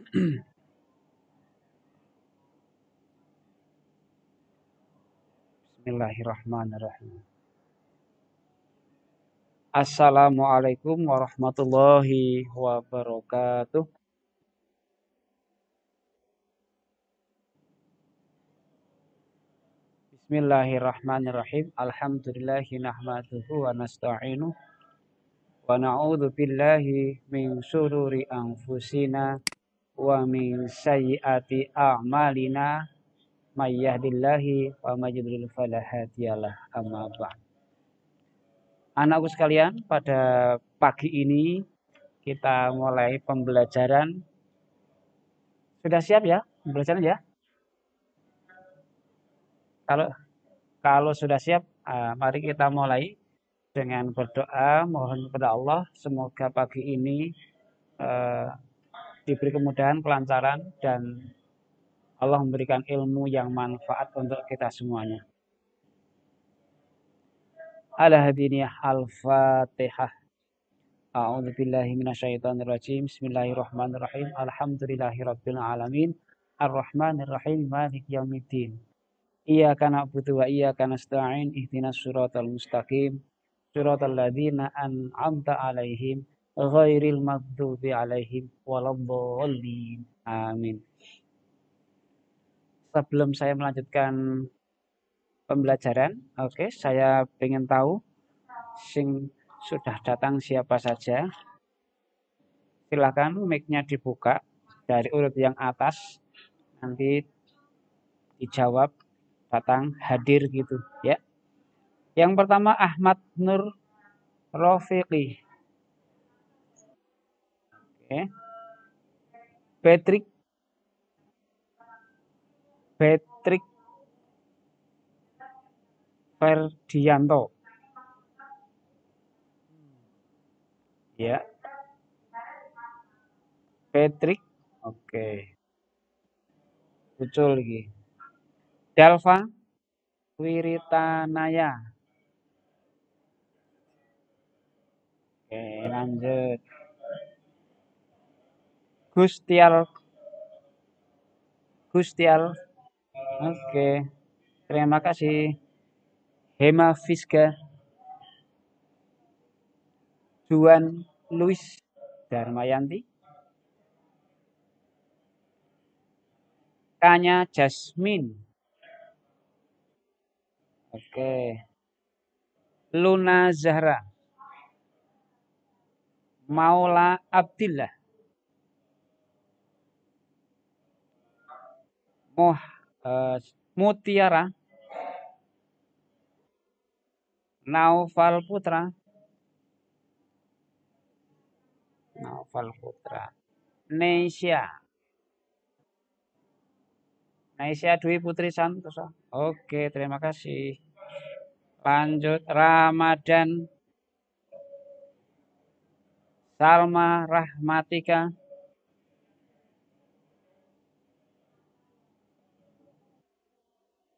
Bismillahirrahmanirrahim. Assalamualaikum warahmatullahi wabarakatuh. Bismillahirrahmanirrahim. Alhamdulillahi nahmaduhu wa nasta'inuh wa na'udzu billahi min syururi anfusina wa min sayyiati a'malina may yahdihillahu wa may yudlil fala hadiyalah. Amma ba'd. Anakku sekalian, pada pagi ini kita mulai pembelajaran. Sudah siap ya pembelajaran ya? Kalau kalau sudah siap, mari kita mulai dengan berdoa, mohon kepada Allah semoga pagi ini eh, diberi kemudahan, kelancaran, dan Allah memberikan ilmu yang manfaat untuk kita semuanya. Al-Hadiniyah Al-Fatihah. A'udzu billahi minasyaitonir rajim. Bismillahirrahmanirrahim. Alhamdulillahirabbil alamin. Arrahmanirrahim. Maliki yaumiddin. Iyyaka na'budu wa iyyaka nasta'in. Ihdinas siratal mustaqim. Siratal ladzina an'amta 'alaihim ghairil maghdubi 'alaihim waladdallin. Amin. Sebelum saya melanjutkan pembelajaran, saya ingin tahu sing sudah datang siapa saja. Silakan mic-nya dibuka dari urut yang atas, nanti dijawab datang hadir gitu ya. Yang pertama Ahmad Nur Rofiqi. Oke. Patrick Ferdianto. Ya. Patrick. Oke. Muncul lagi. Dalva Wiritanaya. Oke, lanjut. Gustial. Oke. Terima kasih. Hema Fiska. Juan Luis Darmayanti. Kanya Jasmine. Oke. Luna Zahra. Maula Abdillah. Mutiara. Naufal Putra. Neisha Dwi Putri Santosa. Oke, terima kasih. Lanjut Ramadan Salma Rahmatika.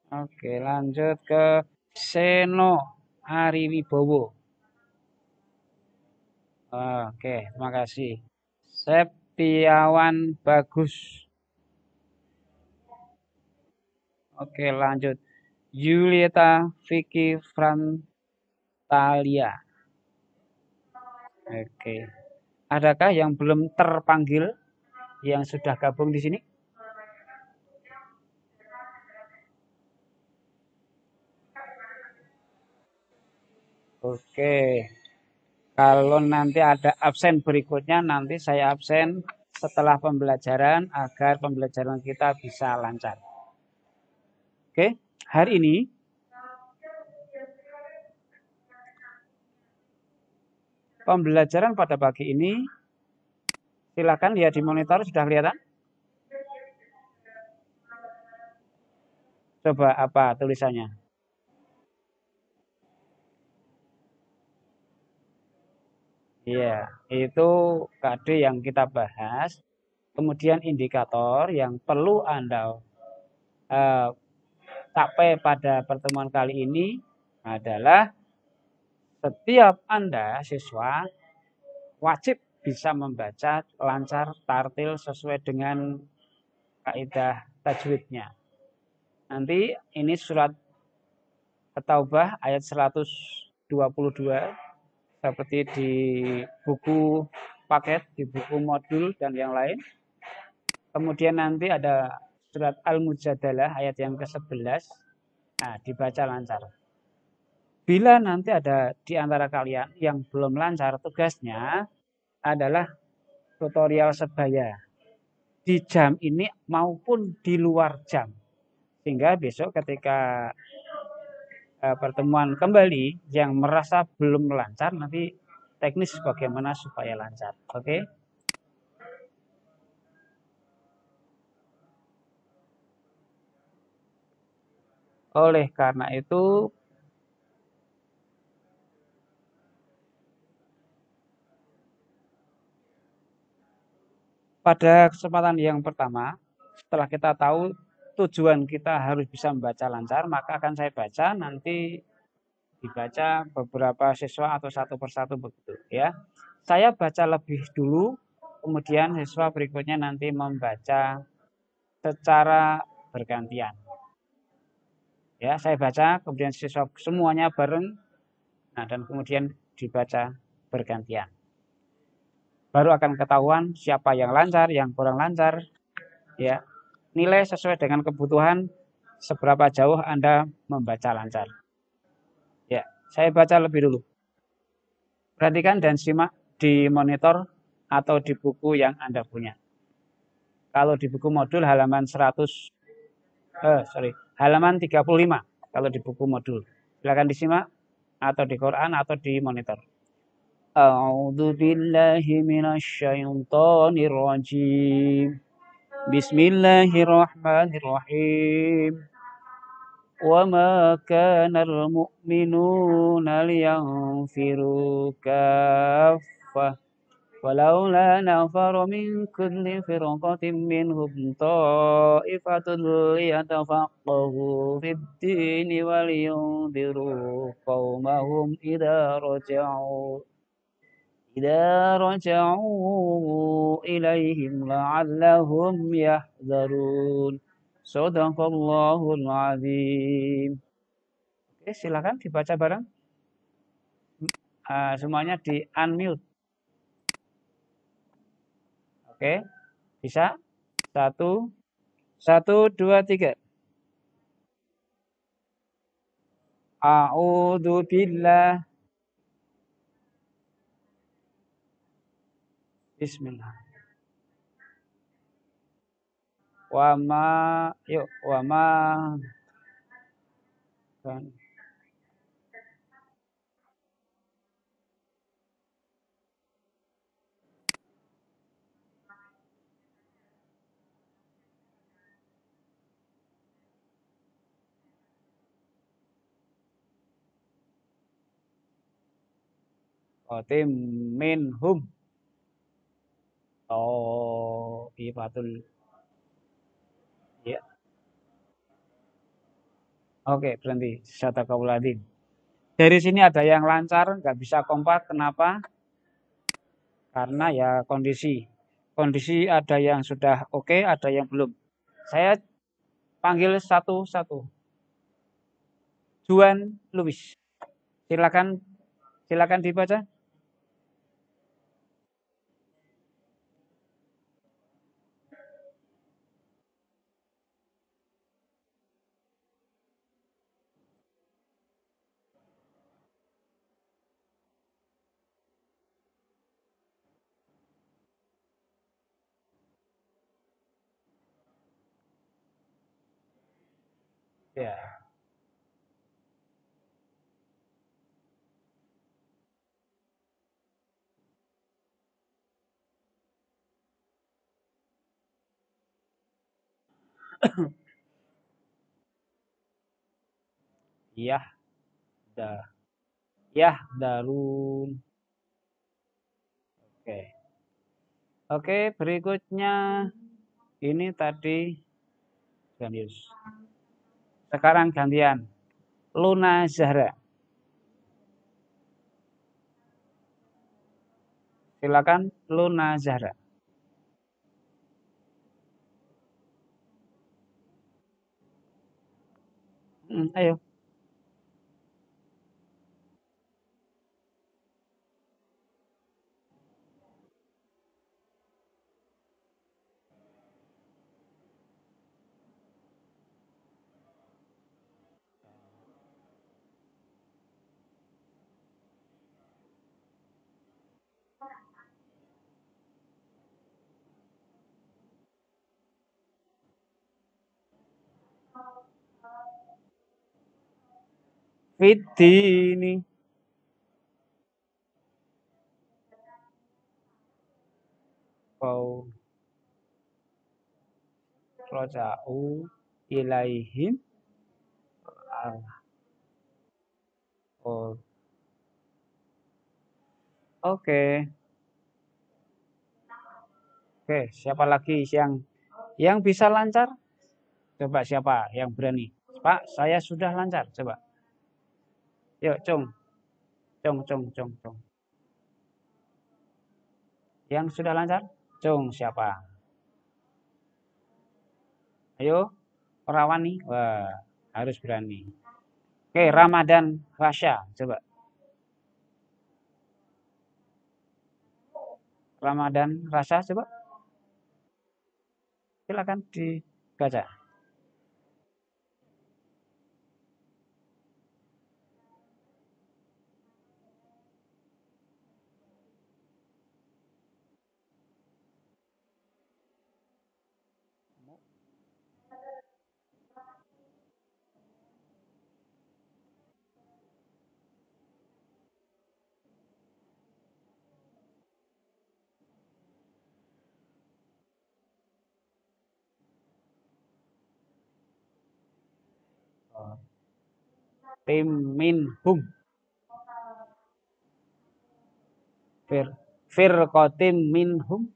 Oke, lanjut ke Seno Ariwibowo. Oke, terima kasih. Septiawan Bagus. Oke, lanjut. Julieta Vicky Frantalia. Oke. Adakah yang belum terpanggil yang sudah gabung di sini? Oke. Kalau nanti ada absen berikutnya, nanti saya absen setelah pembelajaran agar pembelajaran kita bisa lancar. Oke, hari ini pembelajaran pada pagi ini, silakan lihat di monitor, sudah kelihatan? Coba apa tulisannya? Iya, itu KD yang kita bahas. Kemudian indikator yang perlu Anda capai pada pertemuan kali ini adalah setiap Anda siswa wajib bisa membaca lancar, tartil sesuai dengan kaidah tajwidnya. Nanti ini surat At-Taubah ayat 122 seperti di buku paket, di buku modul dan yang lain. Kemudian nanti ada surat Al-Mujadalah ayat yang ke-11. Nah, dibaca lancar. Bila nanti ada di antara kalian yang belum lancar, tugasnya adalah tutorial sebaya di jam ini maupun di luar jam. Sehingga besok ketika pertemuan kembali yang merasa belum lancar, nanti teknis bagaimana supaya lancar. Oke? Oleh karena itu, pada kesempatan yang pertama, setelah kita tahu tujuan kita harus bisa membaca lancar, maka akan saya baca, nanti dibaca beberapa siswa atau satu persatu begitu ya. Saya baca lebih dulu, kemudian siswa berikutnya nanti membaca secara bergantian. Ya, saya baca, kemudian siswa semuanya bareng, nah dan kemudian dibaca bergantian. Baru akan ketahuan siapa yang lancar, yang kurang lancar, ya. Nilai sesuai dengan kebutuhan seberapa jauh Anda membaca lancar. Ya, saya baca lebih dulu. Perhatikan dan simak di monitor atau di buku yang Anda punya. Kalau di buku modul halaman halaman 35 kalau di buku modul. Silakan disimak atau di Quran atau di monitor. A'udzu billahi minasyaitonir rajim. Bismillahirrahmanirrahim. Wa ma kana al-mu'minuna liyanfiru kaffah ولولا نفر من كل فرقة منهم طائفة ليتفقهوا في الدين ولينذروا قومهم إذا رجعوا إليهم لعلهم يحذرون. Sadaqallahul azim. Oke, silakan dibaca bareng. Semuanya di unmute. Oke, bisa? Satu, satu, dua, tiga. A'udzu billah. Bismillah. Wa ma, yuk, wa ma. Qatim minhum. Oh, ifatul. Ya. Oke, berhenti. Sadaqallahul. Dari sini ada yang lancar, nggak bisa kompak. Kenapa? Karena ya kondisi. Kondisi ada yang sudah oke, ada yang belum. Saya panggil satu-satu. Juan Luis. Silakan silakan dibaca. Ya. Yah, dah. Yah, darun. Oke. Oke, berikutnya ini tadi Gandhius. Sekarang gantian. Luna Zahra. Silakan Luna Zahra. Ayo. Fitini. Kau roja'u ilaihim. Oh, oke. Oke, siapa lagi yang bisa lancar? Coba siapa yang berani? Pak, saya sudah lancar. Coba. Yuk, Cung. Cung, Cung, Cung, Cung. Yang sudah lancar? Cung, siapa? Ayo, perawan nih. Wah, harus berani. Oke, Ramadan Rasya. Coba. Ramadan Rasa, coba. Silakan dibaca. Tim minhum. Firqotim minhum.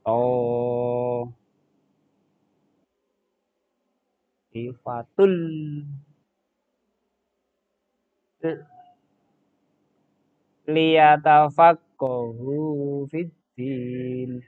Oh, sifatul liyatafaqahu fiddin.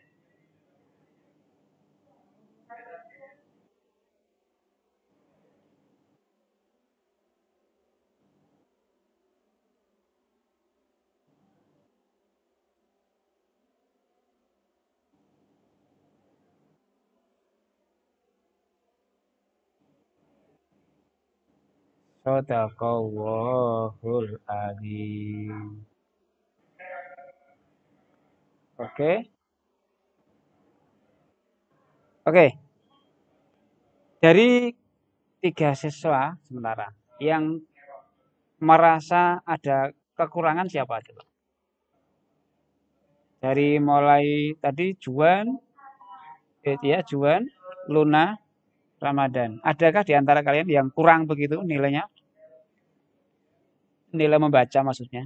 Shadaqallahul adzim. Oke. Oke. Dari 3 siswa sementara yang merasa ada kekurangan siapa coba? Dari mulai tadi Juan, ya Juan, Luna, Ramadan. Adakah di antara kalian yang kurang begitu nilainya? Nilai membaca maksudnya.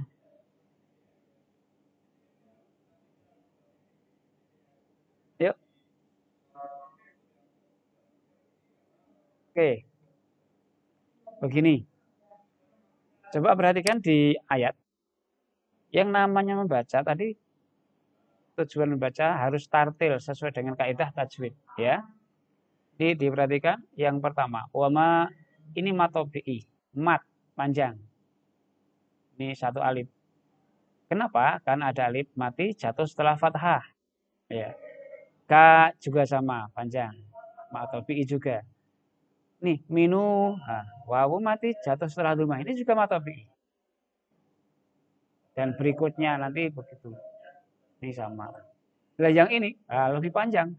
Yuk, oke. Begini, coba perhatikan di ayat. Yang namanya membaca tadi tujuan membaca harus tartil sesuai dengan kaidah tajwid, ya. Jadi diperhatikan yang pertama, wama ini matobi'i, mat panjang. Ini satu alif. Kenapa? Karena ada alif mati jatuh setelah fathah. Ya. Ka juga sama panjang. Matobi'i juga. Nih minu, nah, wawu mati jatuh setelah rumah. Ini juga matobi'i. Dan berikutnya nanti begitu. Ini sama. Nah, yang ini lebih panjang.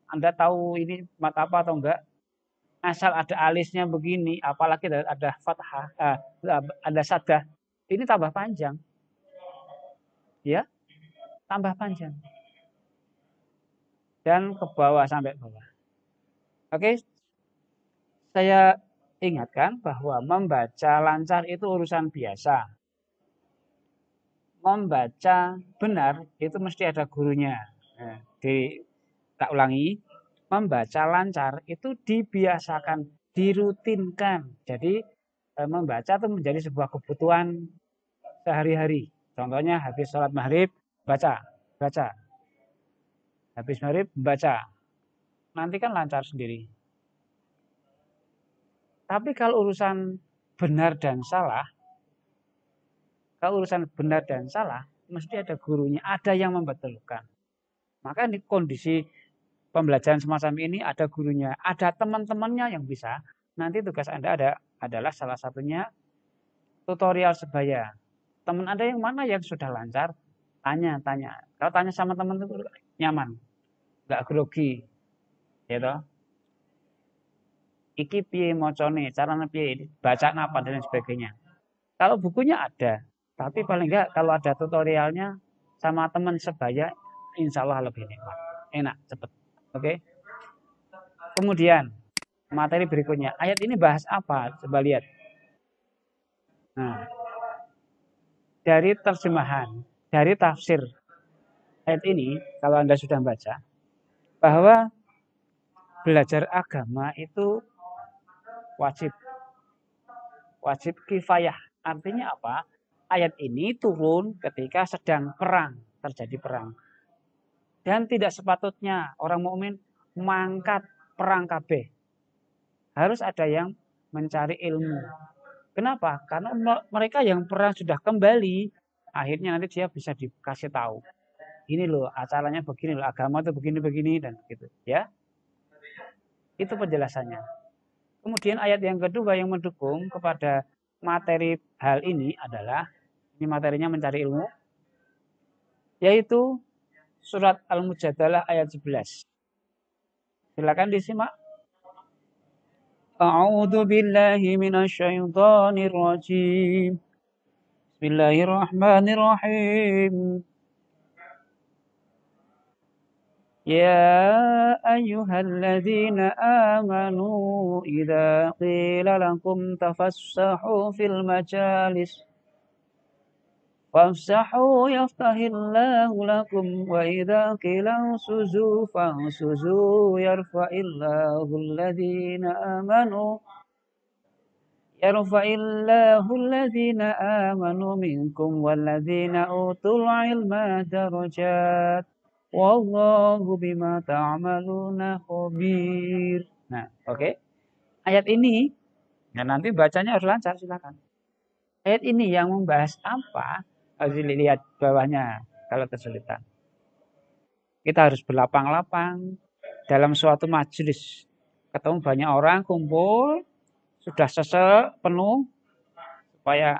Anda tahu ini mat apa atau enggak? Asal ada alisnya begini, apalagi ada fathah, ada sadah, ini tambah panjang, ya, tambah panjang dan ke bawah sampai bawah. Oke, saya ingatkan bahwa membaca lancar itu urusan biasa. Membaca benar itu mesti ada gurunya. Tak ulangi, membaca lancar itu dibiasakan dirutinkan. Jadi membaca itu menjadi sebuah kebutuhan sehari-hari. Contohnya habis sholat maghrib, baca, baca. Habis maghrib, baca. Nanti kan lancar sendiri. Tapi kalau urusan benar dan salah, mesti ada gurunya, ada yang membetulkan. Maka di kondisi pembelajaran semacam ini ada gurunya, ada teman-temannya yang bisa. Nanti tugas Anda adalah salah satunya tutorial sebaya. Teman Anda yang mana yang sudah lancar, tanya. Kalau tanya sama teman itu nyaman, nggak grogi, ya toh. Iki piye mocone, caranya piye, baca apa dan sebagainya. Kalau bukunya ada, tapi paling enggak kalau ada tutorialnya sama teman sebaya, insya Allah lebih nikmat, enak, cepet. Oke. Kemudian materi berikutnya, ayat ini bahas apa? Coba lihat. Nah, dari terjemahan, dari tafsir ayat ini, kalau Anda sudah baca, bahwa belajar agama itu wajib. Wajib kifayah. Artinya apa? Ayat ini turun ketika sedang perang, terjadi perang. Dan tidak sepatutnya orang mukmin mangkat perang kabeh. Harus ada yang mencari ilmu. Kenapa? Karena mereka yang perang sudah kembali, akhirnya nanti dia bisa dikasih tahu. Ini loh acaranya begini loh, agama itu begini-begini dan begitu, ya. Itu penjelasannya. Kemudian ayat yang kedua yang mendukung kepada materi hal ini adalah, ini materinya mencari ilmu, yaitu surat Al-Mujadalah ayat 11. Silakan disimak. A'udzu billahi minasyaitonir rajim. Bismillahirrahmanirrahim. يا أيها الذين آمنوا إذا قيل لكم تفسحوا في المجالس فافسحوا يفسح الله لكم وإذا قيل انشزوا فانشزوا يرفع الله الذين آمنوا منكم والذين أوتوا العلم درجات wallahu bima ta'maluna khabir. Nah, oke. Ayat ini, ya nanti bacanya harus lancar, silakan. Ayat ini yang membahas apa? Harus dilihat bawahnya kalau kesulitan. Kita harus berlapang-lapang dalam suatu majelis. Ketemu banyak orang, kumpul, sudah sesel, penuh, supaya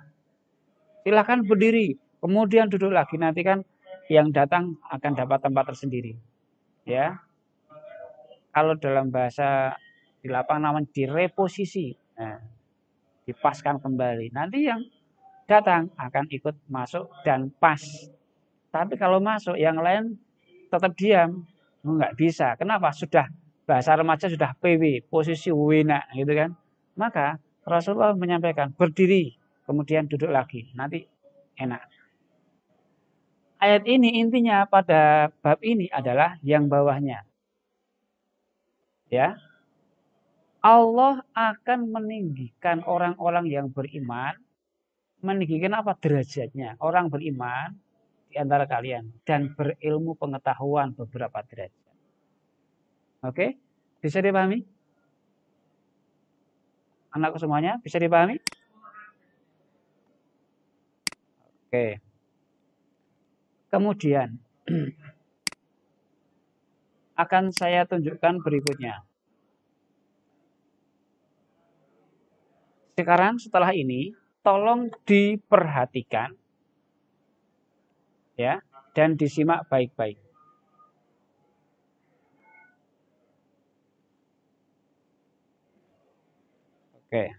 silakan berdiri, kemudian duduk lagi, nanti kan yang datang akan dapat tempat tersendiri. Ya. Kalau dalam bahasa di lapangan namanya direposisi. Nah, dipaskan kembali. Nanti yang datang akan ikut masuk dan pas. Tapi kalau masuk yang lain tetap diam, nggak bisa. Kenapa? Sudah bahasa remaja sudah PW, posisi wina gitu kan. Maka Rasulullah menyampaikan berdiri, kemudian duduk lagi. Nanti enak. Ayat ini intinya pada bab ini adalah yang bawahnya. Ya. Allah akan meninggikan orang-orang yang beriman. Meninggikan apa? Derajatnya. Orang beriman di antara kalian dan berilmu pengetahuan beberapa derajat. Oke? Bisa dipahami? Anakku semuanya bisa dipahami? Oke. Kemudian akan saya tunjukkan berikutnya. Sekarang setelah ini tolong diperhatikan ya dan disimak baik-baik. Oke.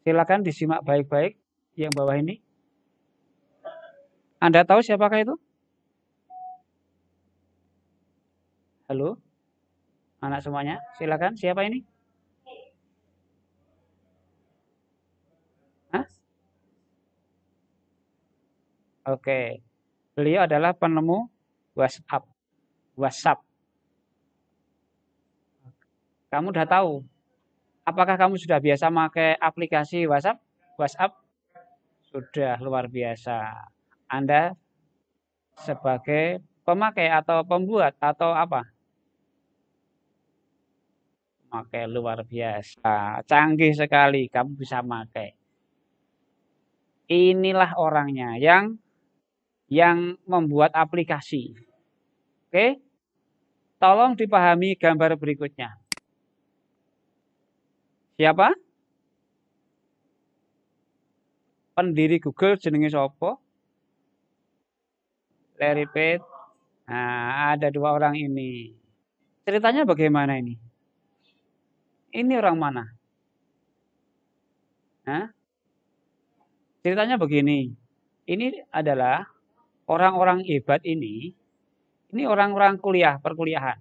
Silakan disimak baik-baik yang bawah ini. Anda tahu siapakah itu? Halo? Anak semuanya, silakan. Siapa ini? Hah? Oke. Beliau adalah penemu WhatsApp. WhatsApp. Kamu udah tahu. Apakah kamu sudah biasa pakai aplikasi WhatsApp? WhatsApp sudah luar biasa. Anda sebagai pemakai atau pembuat atau apa? Pakai luar biasa. Canggih sekali kamu bisa pakai. Inilah orangnya yang membuat aplikasi. Oke? Tolong dipahami gambar berikutnya. Siapa? Pendiri Google jenenge sapa? Larry Page. Nah, ada dua orang ini. Ceritanya bagaimana ini? Ini orang mana? Hah? Ceritanya begini. Ini adalah orang-orang hebat ini orang-orang perkuliahan.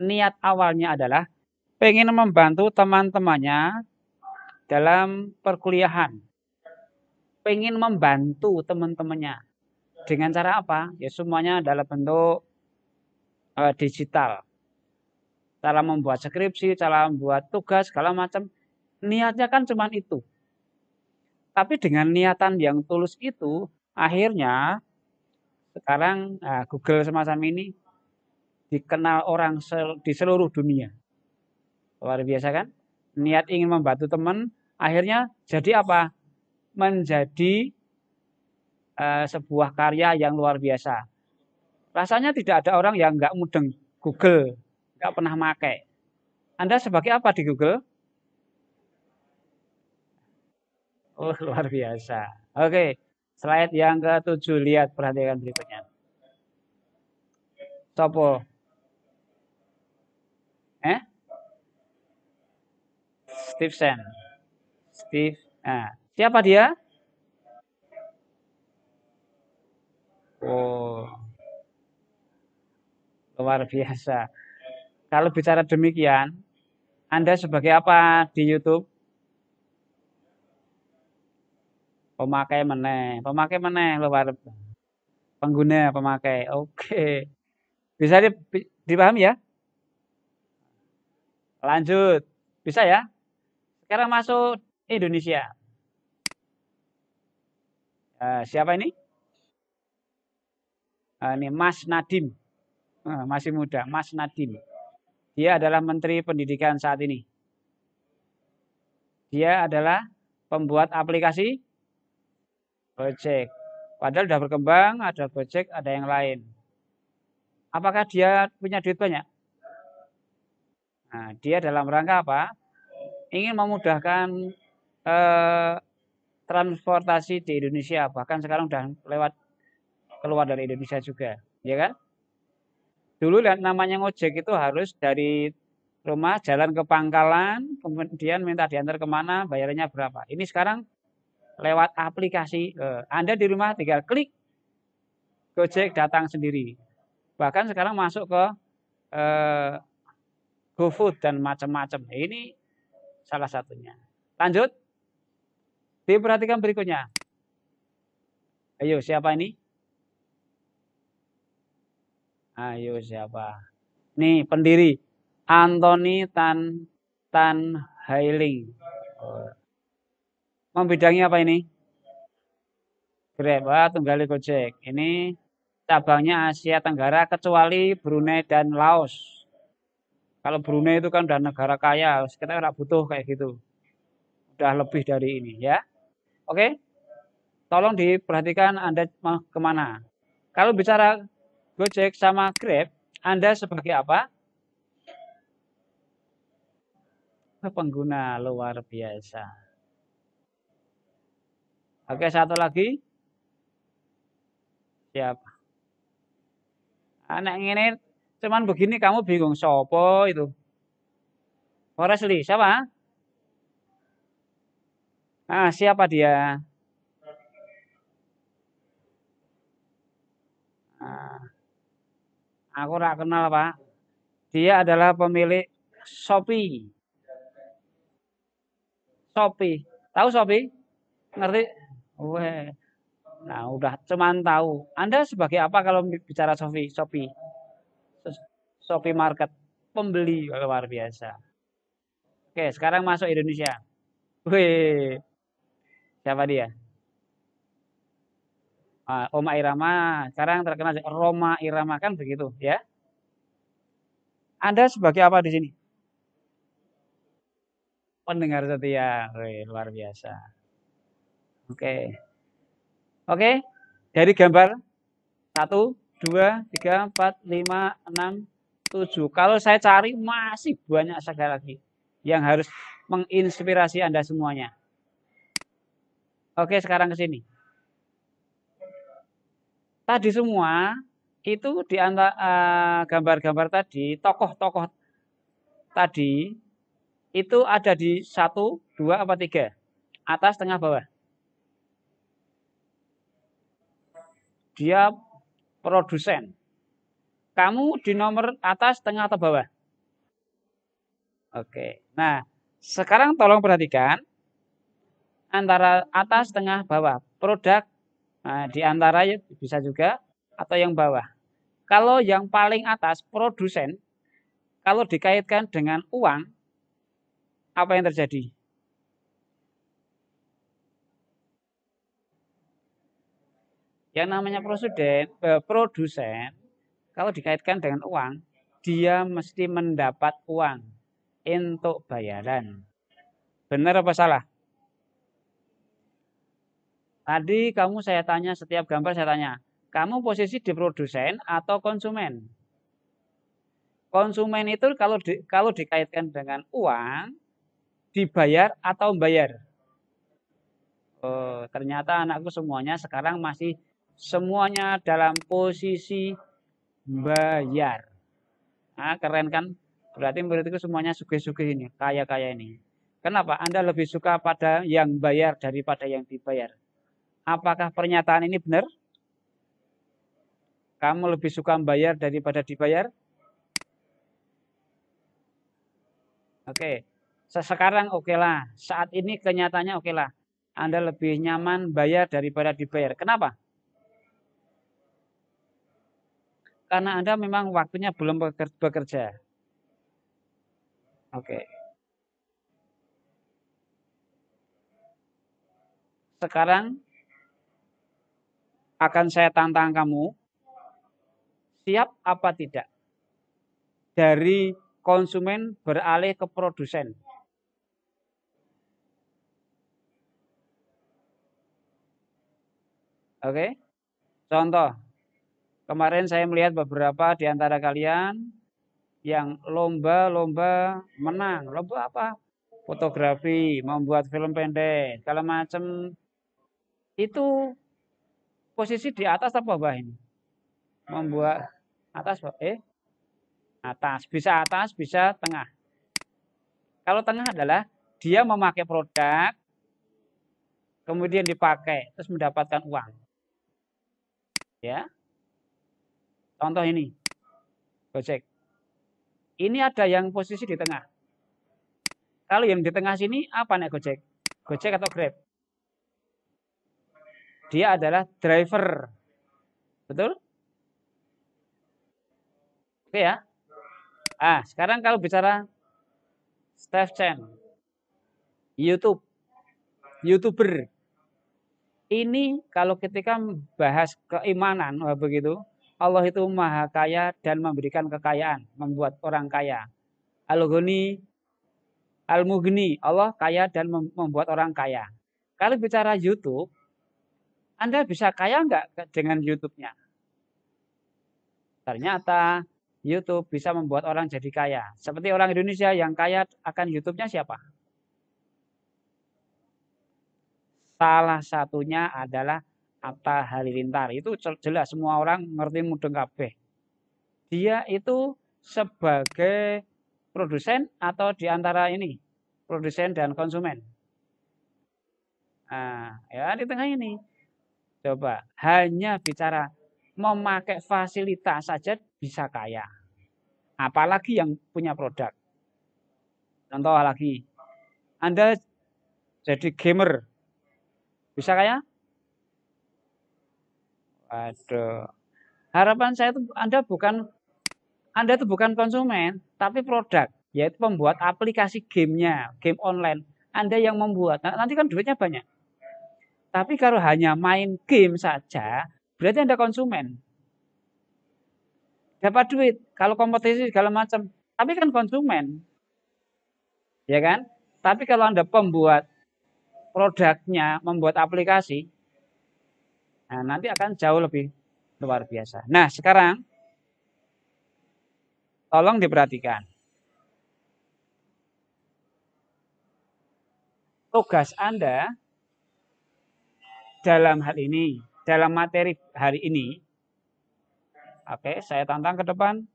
Niat awalnya adalah pengen membantu teman-temannya dalam perkuliahan. Pengen membantu teman-temannya. Dengan cara apa? Ya semuanya dalam bentuk digital. Cara membuat skripsi, cara membuat tugas, segala macam. Niatnya kan cuma itu. Tapi dengan niatan yang tulus itu, akhirnya sekarang Google semacam ini dikenal orang di seluruh dunia. Luar biasa kan? Niat ingin membantu teman, akhirnya jadi apa? Menjadi sebuah karya yang luar biasa. Rasanya tidak ada orang yang nggak mudeng Google, nggak pernah pakai. Anda sebagai apa di Google? Oh, luar biasa. Oke, slide yang ke-7, lihat perhatikan berikutnya. Sopo? Eh? Stevenson. Steve. Nah, siapa dia? Oh, luar biasa. Kalau bicara demikian, Anda sebagai apa di YouTube? Pemakai meneh luar pengguna, pemakai. Oke. Bisa dipahami ya? Lanjut. Bisa ya? Sekarang masuk Indonesia. Siapa ini? Ini Mas Nadiem. Masih muda, Mas Nadiem. Dia adalah Menteri Pendidikan saat ini. Dia adalah pembuat aplikasi Gojek. Padahal sudah berkembang, ada Gojek, ada yang lain. Apakah dia punya duit banyak? Nah, dia dalam rangka apa? Ingin memudahkan transportasi di Indonesia. Bahkan sekarang sudah lewat keluar dari Indonesia juga. Ya kan? Dulu namanya ngojek itu harus dari rumah jalan ke pangkalan, kemudian minta diantar kemana, bayarannya berapa. Ini sekarang lewat aplikasi. Anda di rumah tinggal klik, Gojek datang sendiri. Bahkan sekarang masuk ke GoFood dan macam-macam. Ini salah satunya. Lanjut. Diperhatikan berikutnya. Ayo, siapa ini? Ayo, siapa? Nih, pendiri. Anthony Tan Hailing. Membidangi apa ini? Grab, tunggali Gojek. Ini cabangnya Asia Tenggara kecuali Brunei dan Laos. Kalau Brunei itu kan udah negara kaya, kita nggak butuh kayak gitu. Udah lebih dari ini ya. Oke, tolong diperhatikan Anda mau kemana. Kalau bicara Gojek sama Grab, Anda sebagai apa? Pengguna luar biasa. Oke, satu lagi. Siap. Anak ini cuman begini kamu bingung sopo itu. Forestly, siapa? Siapa dia? Nah, aku nggak kenal Pak. Dia adalah pemilik Shopee. Shopee. Tahu Shopee? Ngerti? Weh. Nah, udah cuman tahu. Anda sebagai apa kalau bicara Shopee? Shopee. Shopee Market, pembeli luar biasa. Oke, sekarang masuk Indonesia. Wih, siapa dia? Oma Irama. Sekarang terkenal Roma Irama kan begitu, ya. Anda sebagai apa di sini? Pendengar setia. Wih, luar biasa. Oke. Oke. Dari gambar 1, 2, 3, 4, 5, 6, 7. Kalau saya cari masih banyak sekali lagi yang harus menginspirasi Anda semuanya. Oke, sekarang ke sini. Tadi semua itu di antara gambar-gambar tadi, tokoh-tokoh tadi itu ada di 1, 2, apa 3? Atas, tengah, bawah. Dia produsen. Kamu di nomor atas, tengah, atau bawah? Oke. Nah, sekarang tolong perhatikan antara atas, tengah, bawah. Produk di antara bisa juga atau yang bawah. Kalau yang paling atas produsen, kalau dikaitkan dengan uang, apa yang terjadi? Yang namanya produsen, kalau dikaitkan dengan uang, dia mesti mendapat uang untuk bayaran. Benar apa salah? Tadi saya tanya, setiap gambar saya tanya, kamu posisi di produsen atau konsumen? Konsumen itu kalau dikaitkan dengan uang, dibayar atau membayar? Oh, ternyata anakku semuanya sekarang masih semuanya dalam posisi bayar. Nah, keren kan? Berarti muridku semuanya sugih-sugih ini, kaya-kaya ini. Kenapa? Anda lebih suka pada yang bayar daripada yang dibayar. Apakah pernyataan ini benar? Kamu lebih suka membayar daripada dibayar? Oke. Sekarang oke lah. Saat ini kenyataannya oke lah. Anda lebih nyaman bayar daripada dibayar. Kenapa? Karena Anda memang waktunya belum bekerja. Oke. Sekarang akan saya tantang kamu. Siap apa tidak? Dari konsumen beralih ke produsen. Oke. Contoh. Kemarin saya melihat beberapa di antara kalian yang lomba-lomba menang. Lomba apa? Fotografi, membuat film pendek, segala macam. Itu posisi di atas atau bawah ini? Membuat atas, atas, bisa tengah. Kalau tengah adalah dia memakai produk, kemudian dipakai, terus mendapatkan uang. Ya, contoh ini, Gojek. Ini ada yang posisi di tengah. Kalau yang di tengah sini apa nih Gojek? Gojek atau Grab? Dia adalah driver. Betul? Oke ya. Sekarang kalau bicara Steve Chen, YouTuber. Ini kalau ketika bahas keimanan, begitu, Allah itu maha kaya dan memberikan kekayaan, membuat orang kaya. Al-Ghani, Al-Mughni, Allah kaya dan membuat orang kaya. Kalau bicara YouTube, Anda bisa kaya nggak dengan YouTube-nya? Ternyata YouTube bisa membuat orang jadi kaya. Seperti orang Indonesia yang kaya akan YouTube-nya siapa? Salah satunya adalah Atta Halilintar. Itu jelas semua orang ngerti mudeng kabeh. Dia itu sebagai produsen atau di antara ini, produsen dan konsumen. Ya di tengah ini. Coba hanya bicara memakai fasilitas saja bisa kaya. Apalagi yang punya produk. Contoh lagi, Anda jadi gamer, bisa kaya? Waduh. Harapan saya itu Anda bukan Anda itu bukan konsumen, tapi produk, yaitu pembuat aplikasi gamenya, game online. Anda yang membuat, nanti kan duitnya banyak. Tapi kalau hanya main game saja, berarti Anda konsumen. Dapat duit, kalau kompetisi segala macam, tapi kan konsumen. Ya kan? Tapi kalau Anda pembuat produknya, membuat aplikasi, nah nanti akan jauh lebih luar biasa. Nah, sekarang tolong diperhatikan. Tugas Anda dalam hal ini, dalam materi hari ini, oke, saya tantang ke depan,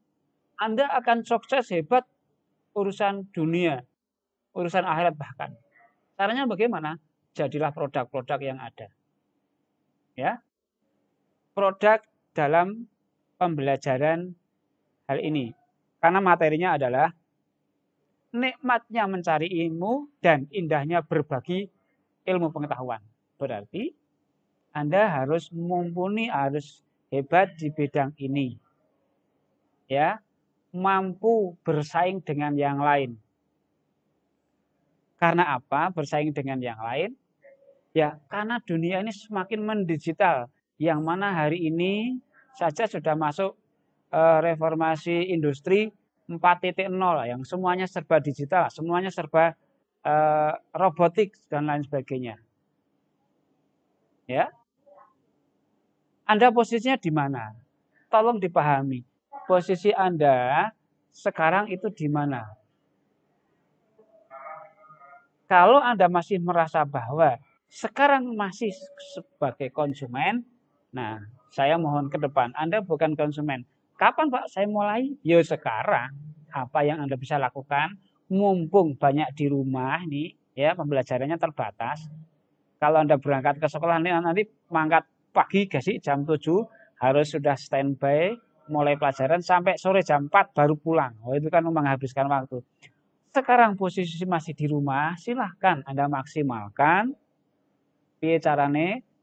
Anda akan sukses hebat urusan dunia, urusan akhirat bahkan. Caranya bagaimana? Jadilah produk-produk yang ada. Ya, produk dalam pembelajaran hal ini. Karena materinya adalah nikmatnya mencari ilmu dan indahnya berbagi ilmu pengetahuan. Berarti Anda harus mumpuni, harus hebat di bidang ini. Ya, mampu bersaing dengan yang lain. Karena apa? Bersaing dengan yang lain? Ya, karena dunia ini semakin mendigital. Yang mana hari ini saja sudah masuk reformasi industri 4.0 yang semuanya serba digital, semuanya serba robotik dan lain sebagainya. Ya, Anda posisinya di mana? Tolong dipahami. Posisi Anda sekarang itu di mana? Kalau Anda masih merasa bahwa sekarang masih sebagai konsumen, nah saya mohon ke depan, Anda bukan konsumen. Kapan Pak saya mulai? Ya sekarang. Apa yang Anda bisa lakukan? Mumpung banyak di rumah nih, ya pembelajarannya terbatas. Kalau Anda berangkat ke sekolah nanti mangkat pagi gak sih jam 7 harus sudah standby mulai pelajaran sampai sore jam 4 baru pulang. Oh itu kan menghabiskan waktu. Sekarang posisi masih di rumah, silahkan Anda maksimalkan.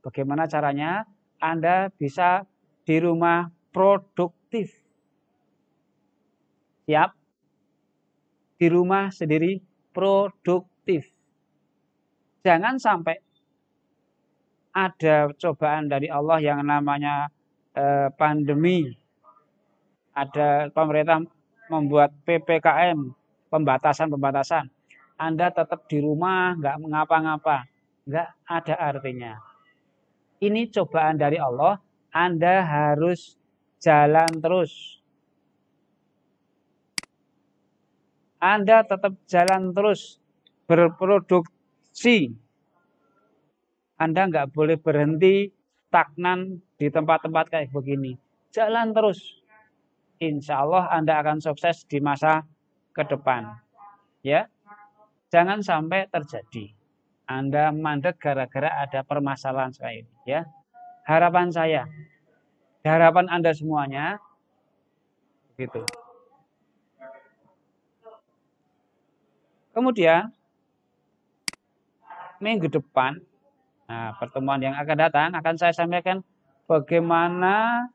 Bagaimana caranya Anda bisa di rumah produktif. Siap? Di rumah sendiri produktif. Jangan sampai ada cobaan dari Allah yang namanya pandemi. Ada pemerintah membuat PPKM, pembatasan-pembatasan. Anda tetap di rumah, nggak mengapa-ngapa. Nggak ada artinya. Ini cobaan dari Allah, Anda harus jalan terus. Anda tetap jalan terus berproduksi. Anda nggak boleh berhenti stagnan di tempat-tempat kayak begini. Jalan terus. Insya Allah Anda akan sukses di masa ke depan. Ya, jangan sampai terjadi Anda mandek gara-gara ada permasalahan seperti ini. Ya, harapan saya, harapan Anda semuanya, gitu. Kemudian minggu depan, nah, pertemuan yang akan datang akan saya sampaikan bagaimana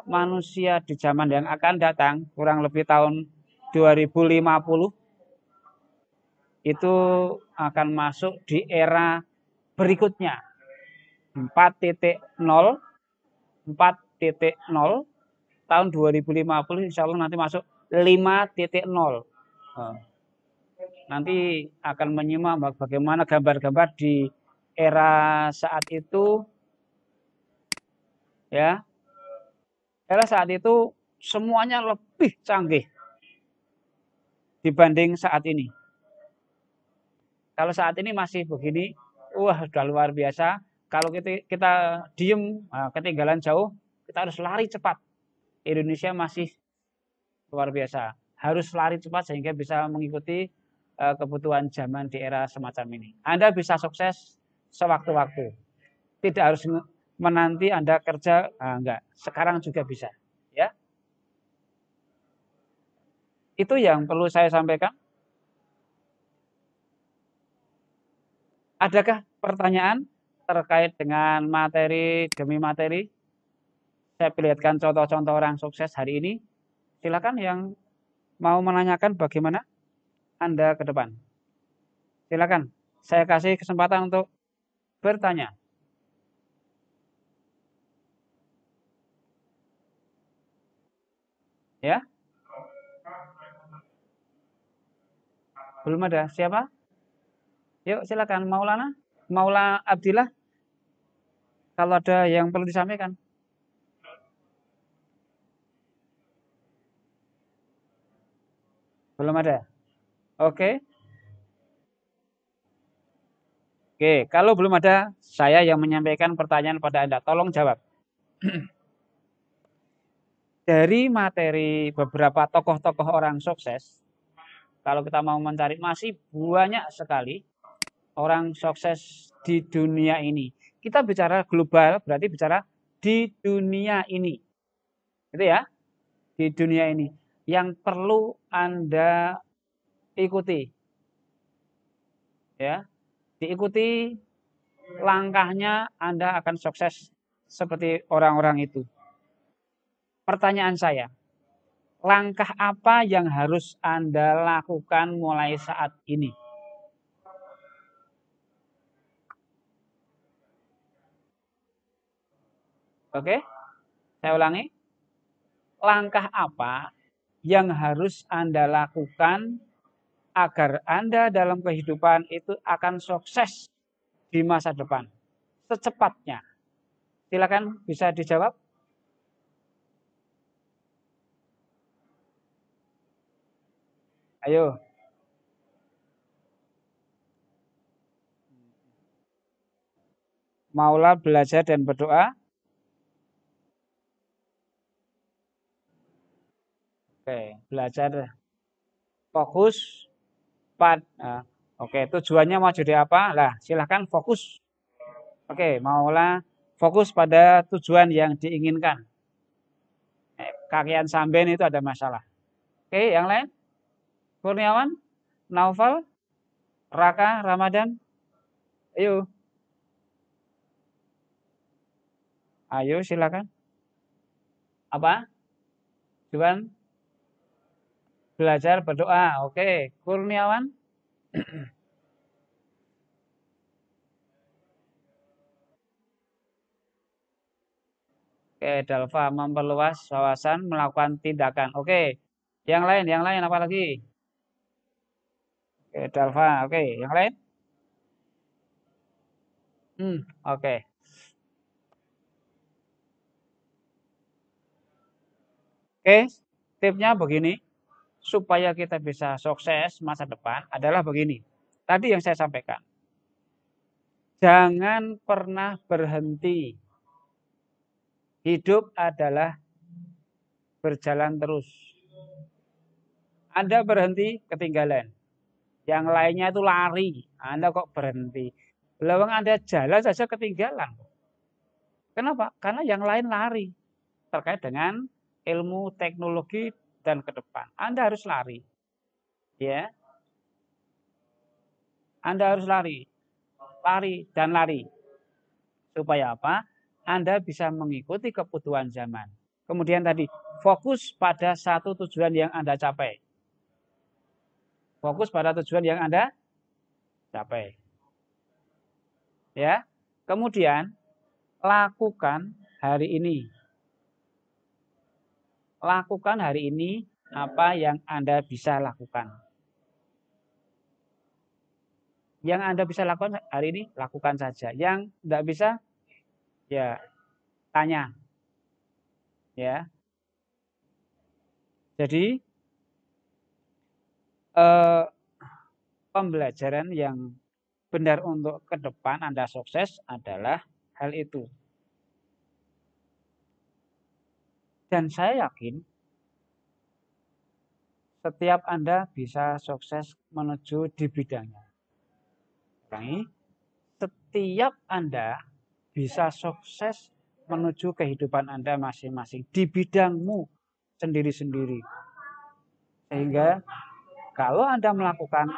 manusia di zaman yang akan datang, kurang lebih tahun 2050, itu akan masuk di era berikutnya. 4.0, 4.0, tahun 2050 insya Allah nanti masuk 5.0. Nanti akan menyimak bagaimana gambar-gambar di era saat itu, ya. Era saat itu semuanya lebih canggih dibanding saat ini. Kalau saat ini masih begini, wah sudah luar biasa. Kalau kita diem, ketinggalan jauh, kita harus lari cepat. Indonesia masih luar biasa. Harus lari cepat sehingga bisa mengikuti kebutuhan zaman di era semacam ini. Anda bisa sukses sewaktu-waktu. Tidak harus menanti Anda kerja, enggak. Sekarang juga bisa. Ya, itu yang perlu saya sampaikan. Adakah pertanyaan terkait dengan materi demi materi? saya perlihatkan contoh-contoh orang sukses hari ini. Silakan yang mau menanyakan bagaimana Anda ke depan. Silakan, saya kasih kesempatan untuk bertanya. Ya, belum ada. Siapa? Yuk, silakan Maulana, Maula Abdillah. Kalau ada yang perlu disampaikan. Belum ada. Oke. Oke, kalau belum ada, saya yang menyampaikan pertanyaan pada Anda. Tolong jawab. Dari materi beberapa tokoh-tokoh orang sukses, kalau kita mau mencari masih banyak sekali orang sukses di dunia ini. Kita bicara global, berarti bicara di dunia ini. Gitu ya, di dunia ini. Yang perlu Anda ikuti. Ya, diikuti langkahnya Anda akan sukses seperti orang-orang itu. Pertanyaan saya, langkah apa yang harus Anda lakukan mulai saat ini? Oke, saya ulangi. Langkah apa yang harus Anda lakukan agar Anda dalam kehidupan itu akan sukses di masa depan secepatnya? Silakan bisa dijawab. Ayo. Maulah belajar dan berdoa. Oke, belajar fokus pada. Oke, tujuannya mau jadi apa? Lah, silahkan fokus. Oke, maulah fokus pada tujuan yang diinginkan. Kakian samben itu ada masalah. Oke, yang lain? Kurniawan, Naufal, Raka, Ramadan. Ayo, ayo silakan. Apa? Tujuan belajar berdoa. Oke, Kurniawan. Oke, Dalva memperluas wawasan melakukan tindakan. Oke, yang lain apa lagi? Oke, Dalva. Oke, yang lain? Oke. Oke, tipsnya begini, supaya kita bisa sukses masa depan adalah begini. Tadi yang saya sampaikan. Jangan pernah berhenti. Hidup adalah berjalan terus. Anda berhenti, ketinggalan. Yang lainnya itu lari. Anda kok berhenti. Lawang Anda jalan saja ketinggalan. Kenapa? Karena yang lain lari. Terkait dengan ilmu, teknologi, dan ke depan. Anda harus lari. Ya, Anda harus lari. Lari dan lari. Supaya apa? Anda bisa mengikuti kebutuhan zaman. Kemudian tadi, fokus pada satu tujuan yang Anda capai. Fokus pada tujuan yang Anda capai. Ya. Kemudian lakukan hari ini. Lakukan hari ini apa yang Anda bisa lakukan. Yang Anda bisa lakukan hari ini, lakukan saja. Yang tidak bisa, ya tanya. Ya. Jadi pembelajaran yang benar untuk ke depan Anda sukses adalah hal itu. Dan saya yakin setiap Anda bisa sukses menuju di bidangnya. Setiap Anda bisa sukses menuju kehidupan Anda masing-masing di bidangmu sendiri-sendiri. Sehingga kalau Anda melakukan,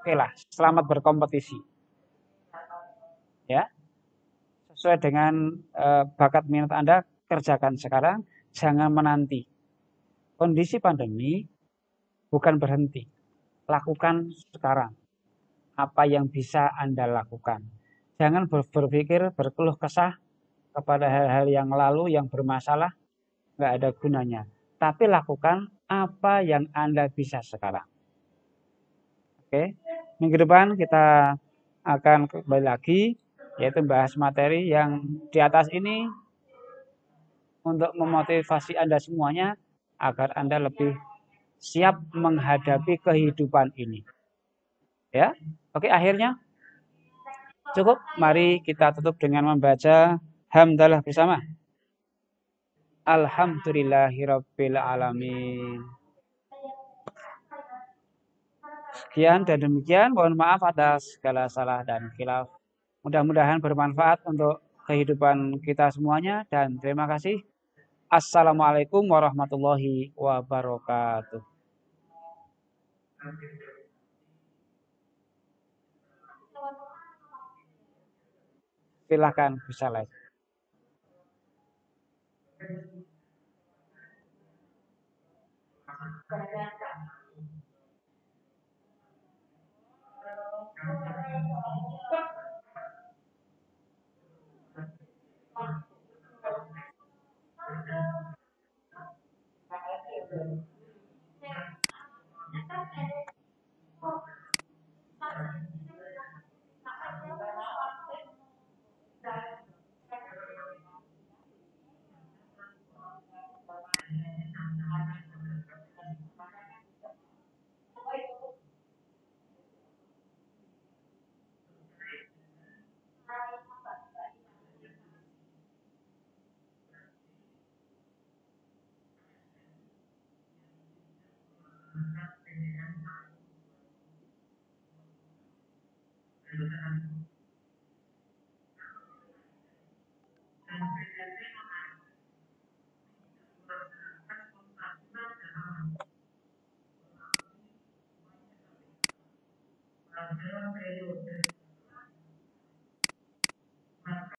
oke lah, selamat berkompetisi. Ya, sesuai dengan bakat minat Anda, kerjakan sekarang, jangan menanti. Kondisi pandemi bukan berhenti. Lakukan sekarang apa yang bisa Anda lakukan. Jangan berpikir, berkeluh kesah kepada hal-hal yang lalu yang bermasalah, nggak ada gunanya. Tapi lakukan apa yang Anda bisa sekarang. Oke, minggu depan kita akan kembali lagi, yaitu bahas materi yang di atas ini untuk memotivasi Anda semuanya agar Anda lebih siap menghadapi kehidupan ini. Ya, oke, akhirnya cukup. Mari kita tutup dengan membaca hamdalah bersama. Alhamdulillahirabbil alamin. Sekian dan demikian. Mohon maaf atas segala salah dan khilaf. Mudah-mudahan bermanfaat untuk kehidupan kita semuanya dan terima kasih. Assalamualaikum warahmatullahi wabarakatuh. Silahkan bisa live.